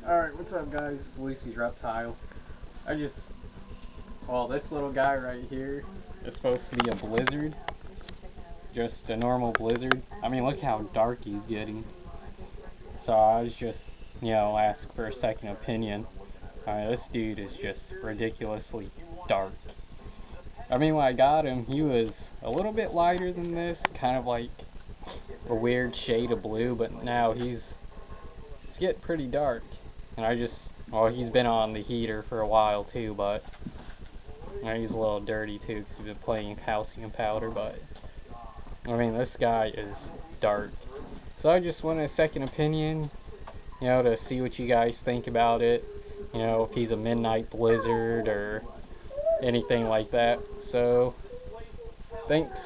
Alright, what's up guys? Lucy's Reptile. Well, this little guy right here is supposed to be a blizzard. Just a normal blizzard. I mean, look how dark he's getting. So I was just, ask for a second opinion. I mean, this dude is just ridiculously dark. I mean, when I got him, he was a little bit lighter than this, kind of like a weird shade of blue, but now he's getting pretty dark. And well, he's been on the heater for a while too, but he's a little dirty too because he's been playing calcium powder, but I mean, this guy is dark. So I just want a second opinion, to see what you guys think about it, if he's a midnight blizzard or anything like that. So, thanks.